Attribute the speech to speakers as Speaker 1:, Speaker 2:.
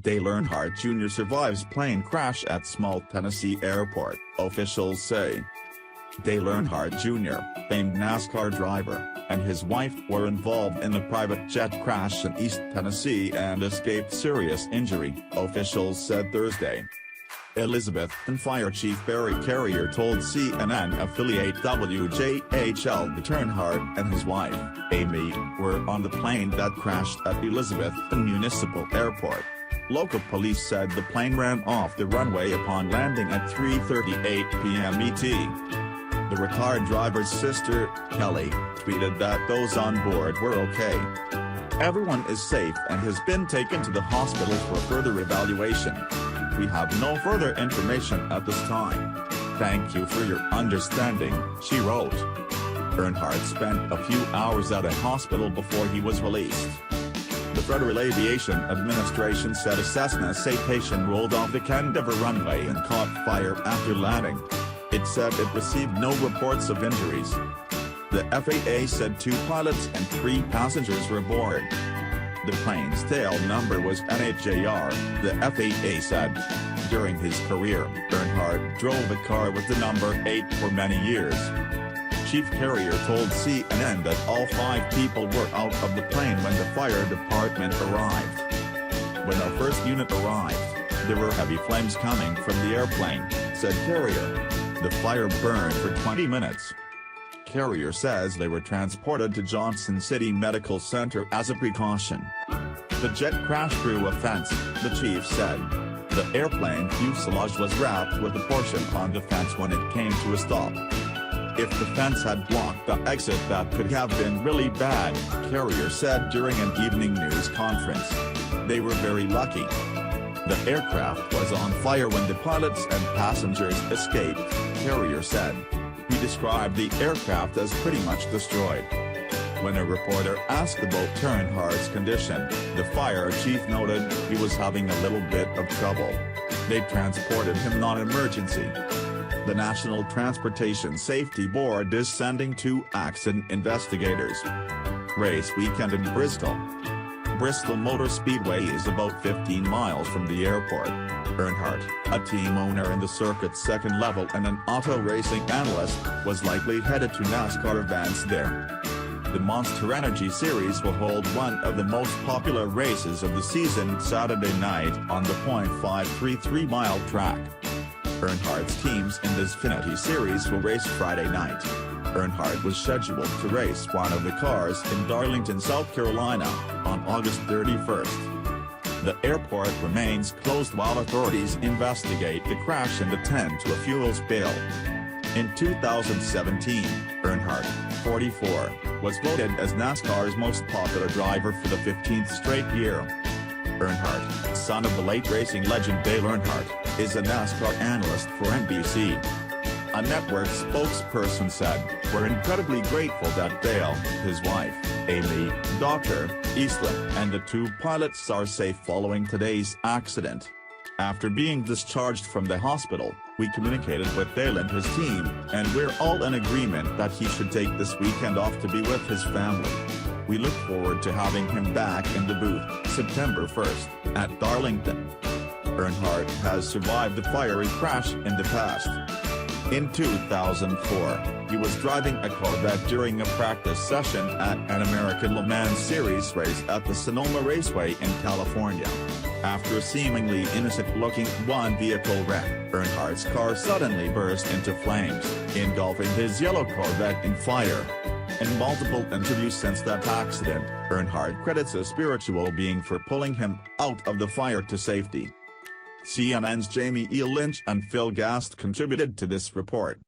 Speaker 1: Dale Earnhardt Jr. survives plane crash at small Tennessee airport, officials say. Dale Earnhardt Jr., famed NASCAR driver, and his wife were involved in a private jet crash in East Tennessee and escaped serious injury, officials said Thursday. Elizabeth and Fire Chief Barry Carrier told CNN affiliate WJHL that Earnhardt and his wife, Amy, were on the plane that crashed at Elizabeth Municipal Airport. Local police said the plane ran off the runway upon landing at 3:38 p.m. ET. The retired driver's sister, Kelly, tweeted that those on board were okay. Everyone is safe and has been taken to the hospital for further evaluation. We have no further information at this time. Thank you for your understanding, she wrote. Earnhardt spent a few hours at a hospital before he was released. The Federal Aviation Administration said a Cessna Citation rolled off the Candover runway and caught fire after landing. It said it received no reports of injuries. The FAA said 2 pilots and 3 passengers were aboard. The plane's tail number was NHJR, the FAA said. During his career, Earnhardt drove a car with the number 8 for many years. Chief Carrier told CNN that all 5 people were out of the plane when the fire department arrived. When our first unit arrived, there were heavy flames coming from the airplane, said Carrier. The fire burned for 20 minutes. Carrier says they were transported to Johnson City Medical Center as a precaution. The jet crashed through a fence, the chief said. The airplane fuselage was wrapped with a portion on the fence when it came to a stop. If the fence had blocked the exit, that could have been really bad, Carrier said during an evening news conference. They were very lucky. The aircraft was on fire when the pilots and passengers escaped, Carrier said. He described the aircraft as pretty much destroyed. When a reporter asked about Earnhardt's condition, the fire chief noted he was having a little bit of trouble. They transported him non-emergency. The National Transportation Safety Board is sending 2 accident investigators. Race weekend in Bristol. Bristol Motor Speedway is about 15 miles from the airport. Earnhardt, a team owner in the circuit's second level and an auto racing analyst, was likely headed to NASCAR events there. The Monster Energy Series will hold one of the most popular races of the season Saturday night on the .533-mile track. Earnhardt's teams in the Xfinity Series will race Friday night. Earnhardt was scheduled to race one of the cars in Darlington, South Carolina, on August 31st. The airport remains closed while authorities investigate the crash and attend to a fuel spill. In 2017, Earnhardt, 44, was voted as NASCAR's most popular driver for the 15th straight year. Earnhardt, son of the late racing legend Dale Earnhardt, is a NASCAR analyst for NBC. A network spokesperson said, "We're incredibly grateful that Dale, his wife, Amy, daughter, Isla, and the 2 pilots are safe following today's accident. After being discharged from the hospital, we communicated with Dale and his team, and we're all in agreement that he should take this weekend off to be with his family. We look forward to having him back in the booth, September 1st, at Darlington." Earnhardt has survived a fiery crash in the past. In 2004, he was driving a Corvette during a practice session at an American Le Mans Series race at the Sonoma Raceway in California. After a seemingly innocent-looking one-vehicle wreck, Earnhardt's car suddenly burst into flames, engulfing his yellow Corvette in fire. In multiple interviews since that accident, Earnhardt credits a spiritual being for pulling him out of the fire to safety. CNN's Jamie E. Lynch and Phil Gast contributed to this report.